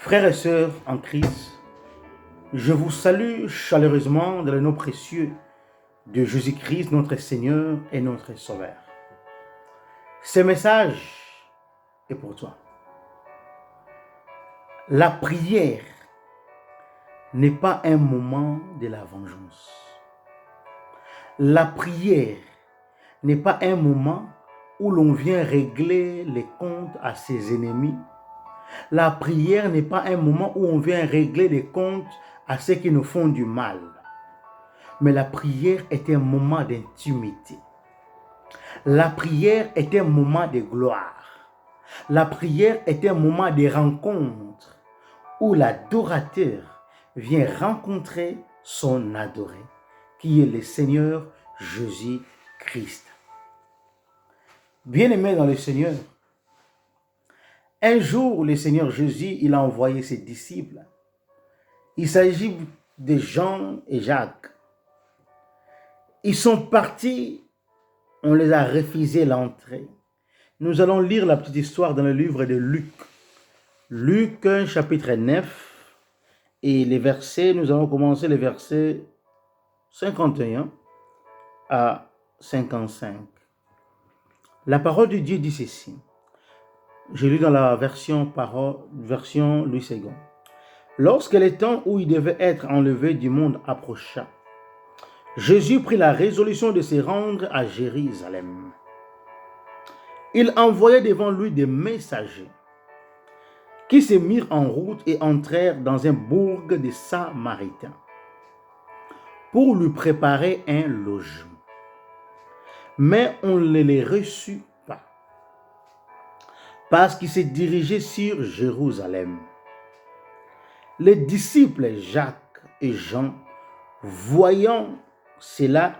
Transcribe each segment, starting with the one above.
Frères et sœurs en Christ, je vous salue chaleureusement dans le nom précieux de Jésus-Christ, notre Seigneur et notre Sauveur. Ce message est pour toi. La prière n'est pas un moment de la vengeance. La prière n'est pas un moment où l'on vient régler les comptes à ses ennemis. La prière n'est pas un moment où on vient régler les comptes à ceux qui nous font du mal. Mais la prière est un moment d'intimité. La prière est un moment de gloire. La prière est un moment de rencontre où l'adorateur vient rencontrer son adoré, qui est le Seigneur Jésus-Christ. Bien-aimés dans le Seigneur, un jour, le Seigneur Jésus, il a envoyé ses disciples. Il s'agit de Jean et Jacques. Ils sont partis, on les a refusé l'entrée. Nous allons lire la petite histoire dans le livre de Luc. Luc, chapitre 9, et les versets, nous allons commencer les versets 51 à 55. La parole de Dieu dit ceci. Je lis dans la version Louis II. Lorsque le temps où il devait être enlevé du monde approcha, Jésus prit la résolution de se rendre à Jérusalem. Il envoya devant lui des messagers qui se mirent en route et entrèrent dans un bourg des Samaritains pour lui préparer un logement. Mais on ne les reçut pas parce qu'ils se dirigeaient sur Jérusalem. Les disciples Jacques et Jean, voyant cela,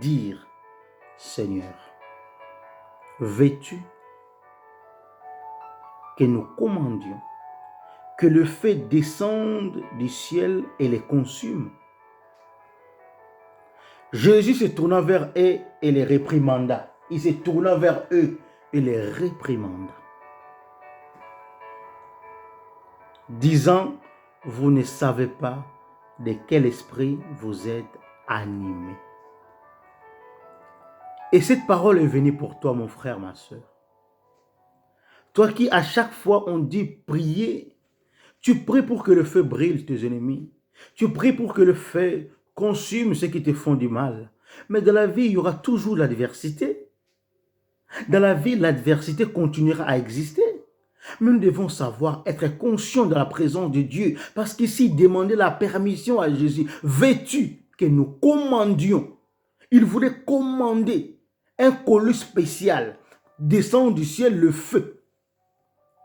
dirent, « Seigneur, veux-tu que nous commandions que le feu descende du ciel et les consume ?» Jésus se tourna vers eux et les réprimanda. Il se tourna vers eux et les réprimanda, disant, « Vous ne savez pas de quel esprit vous êtes animés. » Et cette parole est venue pour toi, mon frère, ma soeur. Toi qui, à chaque fois, on dit prier, tu pries pour que le feu brûle tes ennemis. Tu pries pour que le feu consume ceux qui te font du mal. Mais dans la vie, il y aura toujours l'adversité. Dans la vie, l'adversité continuera à exister. Mais nous devons savoir être conscients de la présence de Dieu. Parce qu'ici, demander la permission à Jésus. Veux-tu que nous commandions? Il voulait commander un colis spécial. Descend du ciel le feu.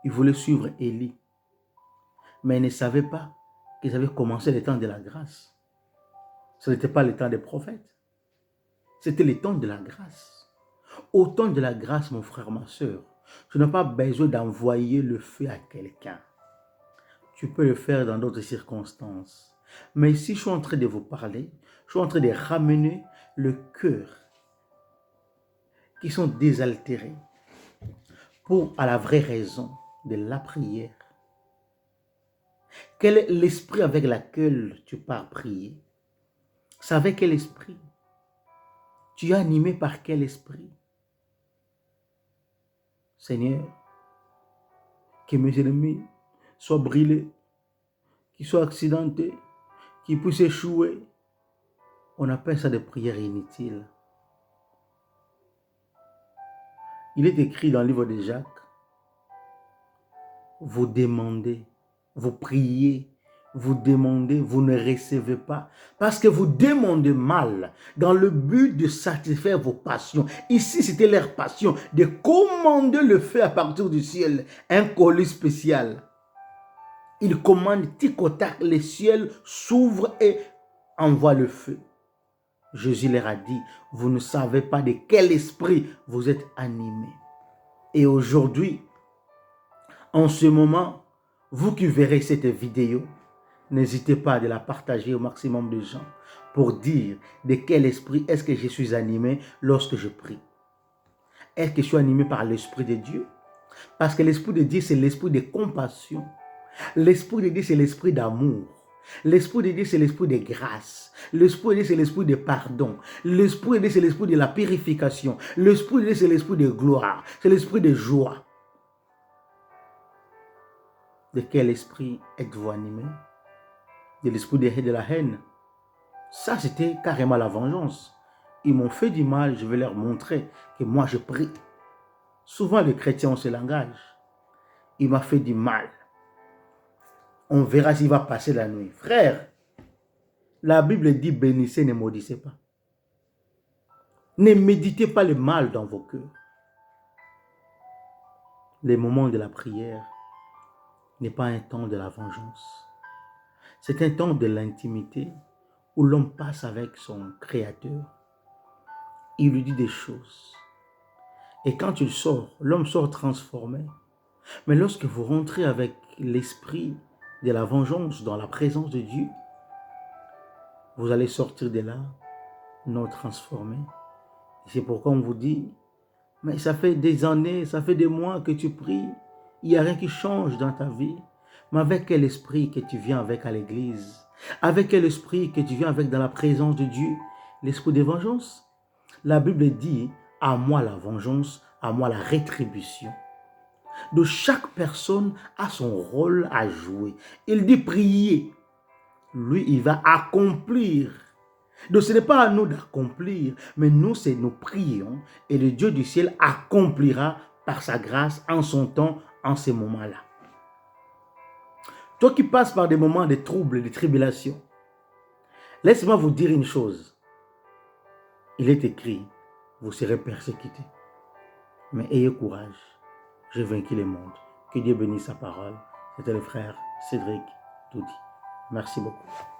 Il voulait suivre Élie. Mais il ne savait pas qu'ils avaient commencé le temps de la grâce. Ce n'était pas le temps des prophètes. C'était le temps de la grâce. Au temps de la grâce, mon frère, ma soeur, tu n'as pas besoin d'envoyer le feu à quelqu'un. Tu peux le faire dans d'autres circonstances. Mais ici, je suis en train de vous parler, je suis en train de ramener le cœur qui sont désaltérés pour à la vraie raison de la prière. Quel est l'esprit avec lequel tu pars prier? C'est avec quel esprit? Tu es animé par quel esprit? Seigneur, que mes ennemis soient brûlés, qu'ils soient accidentés, qu'ils puissent échouer. On appelle ça des prières inutiles. Il est écrit dans le livre de Jacques, vous demandez, vous priez, vous demandez, vous ne recevez pas. Parce que vous demandez mal dans le but de satisfaire vos passions. Ici, c'était leur passion de commander le feu à partir du ciel. Un colis spécial. Il commande tic au tac, le ciel s'ouvre et envoie le feu. Jésus leur a dit, vous ne savez pas de quel esprit vous êtes animés. Et aujourd'hui, en ce moment, vous qui verrez cette vidéo, n'hésitez pas à la partager au maximum de gens pour dire de quel esprit est-ce que je suis animé lorsque je prie. Est-ce que je suis animé par l'Esprit de Dieu? Parce que l'Esprit de Dieu, c'est l'esprit de compassion. L'Esprit de Dieu, c'est l'esprit d'amour. L'Esprit de Dieu, c'est l'esprit de grâce. L'Esprit de Dieu, c'est l'esprit de pardon. L'Esprit de Dieu, c'est l'esprit de la purification. L'Esprit de Dieu, c'est l'esprit de gloire. C'est l'esprit de joie. De quel esprit êtes-vous animé? De l'esprit de la haine. Ça, c'était carrément la vengeance. Ils m'ont fait du mal, je vais leur montrer que moi, je prie. Souvent, les chrétiens ont ce langage. Il m'a fait du mal. On verra s'il va passer la nuit. Frère, la Bible dit bénissez, ne maudissez pas. Ne méditez pas le mal dans vos cœurs. Les moments de la prière n'est pas un temps de la vengeance. C'est un temps de l'intimité où l'homme passe avec son Créateur. Il lui dit des choses. Et quand il sort, l'homme sort transformé. Mais lorsque vous rentrez avec l'esprit de la vengeance dans la présence de Dieu, vous allez sortir de là non transformé. C'est pourquoi on vous dit, mais ça fait des années, ça fait des mois que tu pries, il n'y a rien qui change dans ta vie. Mais avec quel esprit que tu viens avec à l'église? Avec quel esprit que tu viens avec dans la présence de Dieu? L'esprit de vengeance. La Bible dit, à moi la vengeance, à moi la rétribution. De chaque personne a son rôle à jouer. Il dit prier. Lui, il va accomplir. Donc ce n'est pas à nous d'accomplir, mais nous prions et le Dieu du ciel accomplira par sa grâce en son temps, en ces moments-là. Toi qui passes par des moments de troubles, de tribulations, laisse-moi vous dire une chose. Il est écrit, vous serez persécutés. Mais ayez courage, j'ai vaincu le monde. Que Dieu bénisse sa parole. C'était le frère Cédric Doudi. Merci beaucoup.